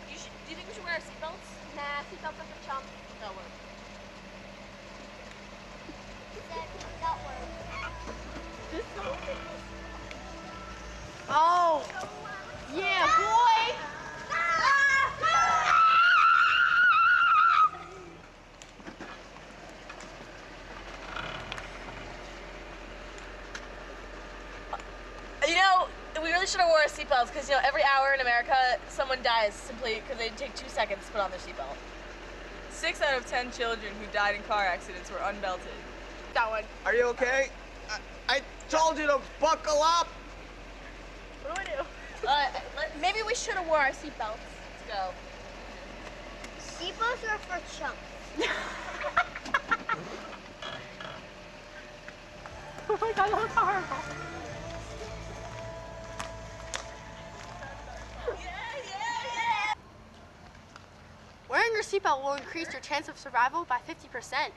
Do you think we should wear our seatbelts? Nah, seatbelts are for chumps. No, we're. Seatbelt works. Oh! Yeah, boy! You know, we really should have wore our seatbelts because, you know, every hour in America, someone dies simply because they take 2 seconds to put on their seatbelt. 6 out of 10 children who died in car accidents were unbelted. Got one. Are you okay? I told you to buckle up! What do I do? Maybe we should have wore our seatbelts. Let's go. Seatbelts are for chumps. Oh my god, that looks horrible. Wearing your seatbelt will increase your chance of survival by 50%.